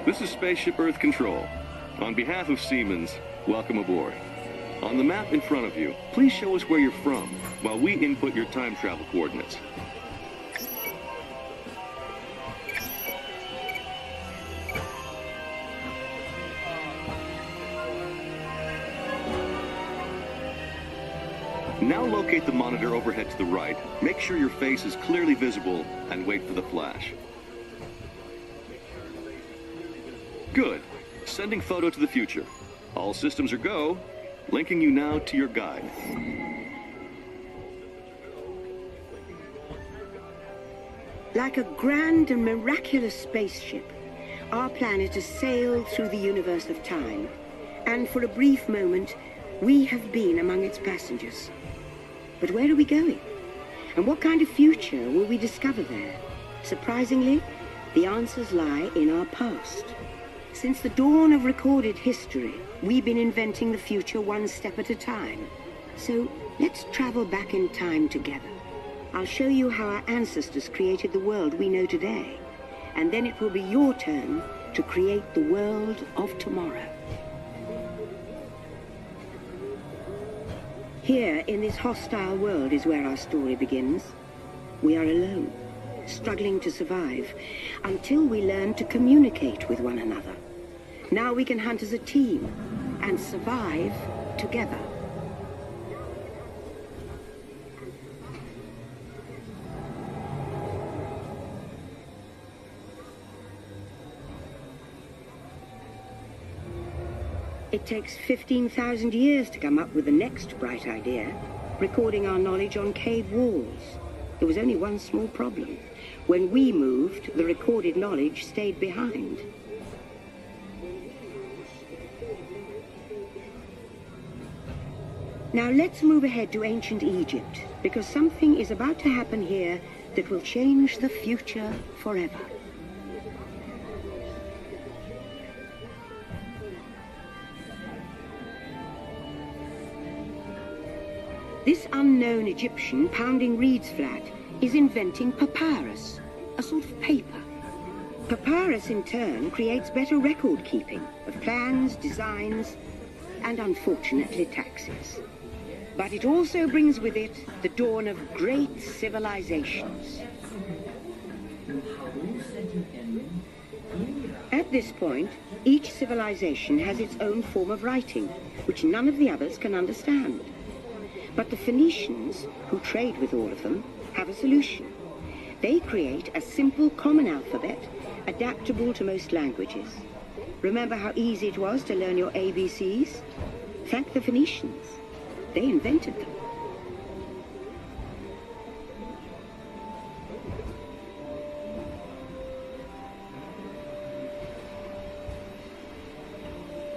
This is Spaceship Earth Control. On behalf of Siemens, welcome aboard. On the map in front of you, please show us where you're from while we input your time travel coordinates. Now locate the monitor overhead to the right, make sure your face is clearly visible, and wait for the flash. Good. Sending photo to the future. All systems are go. Linking you now to your guide. Like a grand and miraculous spaceship, our planet has sailed through the universe of time, and for a brief moment, we have been among its passengers. But where are we going? And what kind of future will we discover there? Surprisingly, the answers lie in our past. Since the dawn of recorded history, we've been inventing the future one step at a time. So let's travel back in time together. I'll show you how our ancestors created the world we know today. And then it will be your turn to create the world of tomorrow. Here, in this hostile world, is where our story begins. We are alone, struggling to survive, until we learn to communicate with one another. Now we can hunt as a team, and survive together. It takes 15,000 years to come up with the next bright idea, recording our knowledge on cave walls. There was only one small problem. When we moved, the recorded knowledge stayed behind. Now let's move ahead to ancient Egypt, because something is about to happen here that will change the future forever. This unknown Egyptian pounding reeds flat is inventing papyrus, a sort of paper. Papyrus, in turn, creates better record keeping of plans, designs, and unfortunately taxes. But it also brings with it the dawn of great civilizations. At this point, each civilization has its own form of writing, which none of the others can understand. But the Phoenicians, who trade with all of them, have a solution. They create a simple common alphabet, adaptable to most languages. Remember how easy it was to learn your ABCs? Thank the Phoenicians. They invented them.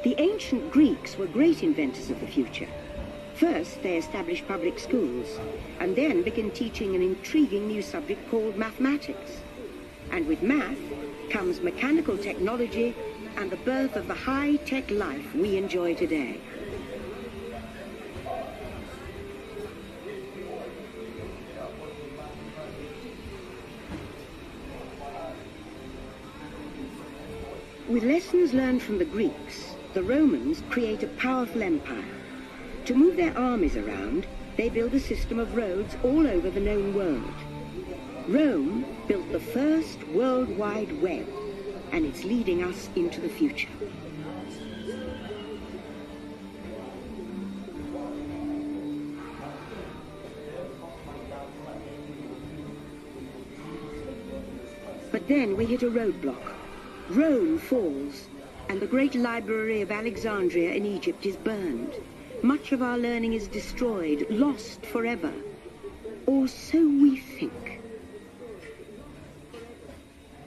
The ancient Greeks were great inventors of the future. First, they established public schools, and then began teaching an intriguing new subject called mathematics. And with math comes mechanical technology and the birth of the high-tech life we enjoy today. With lessons learned from the Greeks, the Romans create a powerful empire. To move their armies around, they build a system of roads all over the known world. Rome built the first World Wide Web, and it's leading us into the future. But then we hit a roadblock. Rome falls, and the great library of Alexandria in Egypt is burned. Much of our learning is destroyed, lost forever. Or so we think.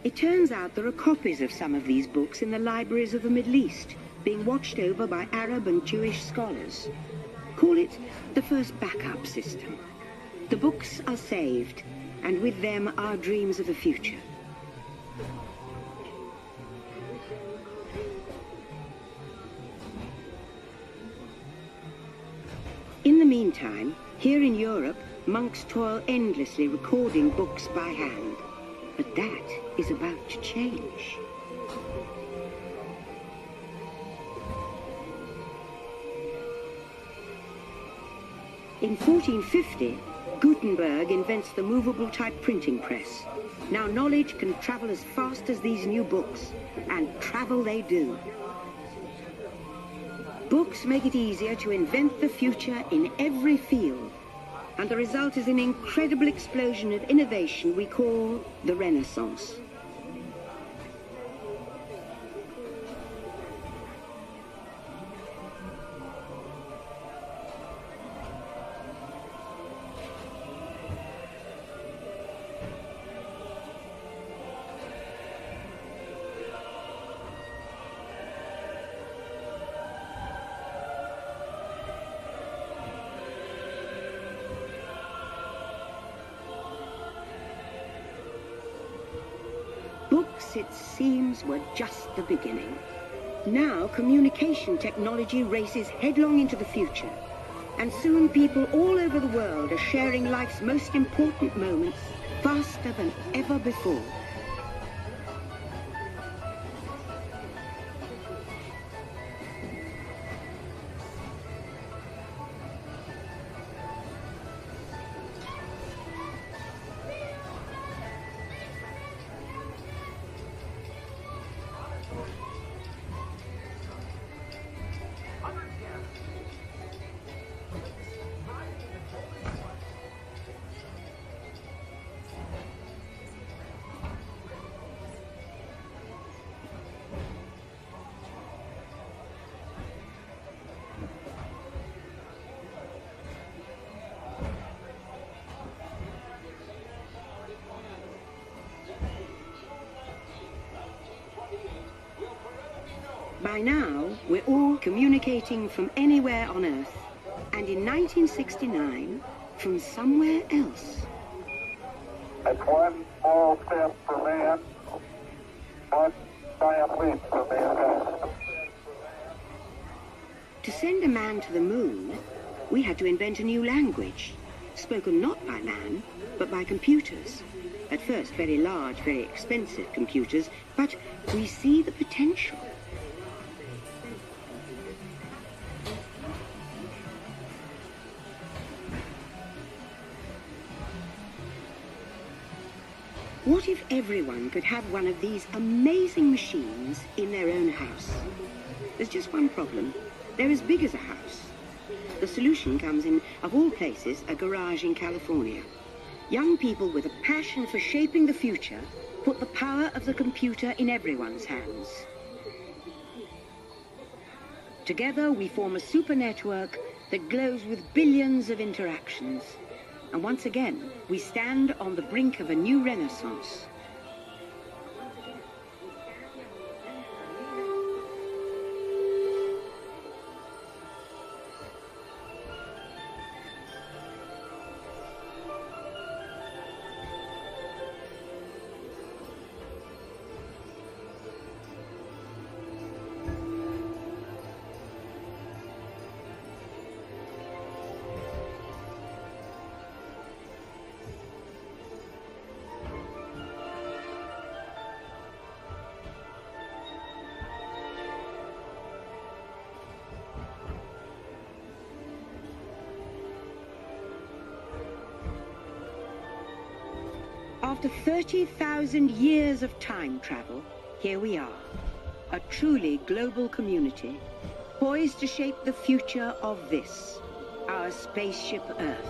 It turns out there are copies of some of these books in the libraries of the Middle East, being watched over by Arab and Jewish scholars. Call it the first backup system. The books are saved, and with them our dreams of the future. In the meantime, here in Europe, monks toil endlessly recording books by hand. But that is about to change. In 1450, Gutenberg invents the movable type printing press. Now knowledge can travel as fast as these new books, and travel they do. Books make it easier to invent the future in every field, and the result is an incredible explosion of innovation we call the Renaissance. Books, it seems, were just the beginning. Now communication technology races headlong into the future, and soon people all over the world are sharing life's most important moments faster than ever before. By now, we're all communicating from anywhere on Earth, and in 1969, from somewhere else. It's one small step for man, one giant leap for mankind. To send a man to the moon, we had to invent a new language, spoken not by man, but by computers. At first, very large, very expensive computers, but we see the potential. What if everyone could have one of these amazing machines in their own house? There's just one problem. They're as big as a house. The solution comes in, of all places, a garage in California. Young people with a passion for shaping the future put the power of the computer in everyone's hands. Together we form a super network that glows with billions of interactions. And once again, we stand on the brink of a new renaissance. After 30,000 years of time travel, here we are, a truly global community, poised to shape the future of this, our spaceship Earth.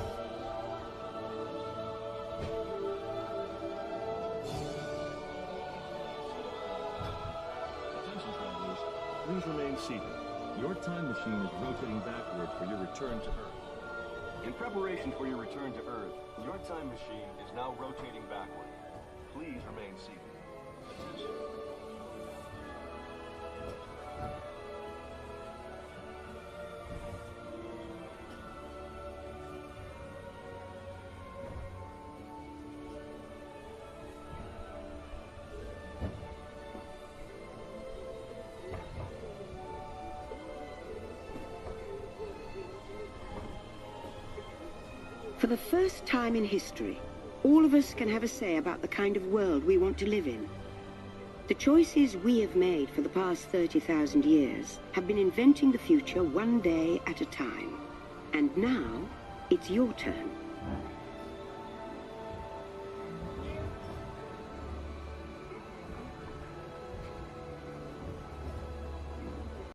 Attention travelers, please remain seated. Your time machine is rotating backward for your return to Earth. In preparation for your return to Earth, your time machine is now rotating backward. Please remain seated. Attention. For the first time in history, all of us can have a say about the kind of world we want to live in. The choices we have made for the past 30,000 years have been inventing the future one day at a time. And now, It's your turn.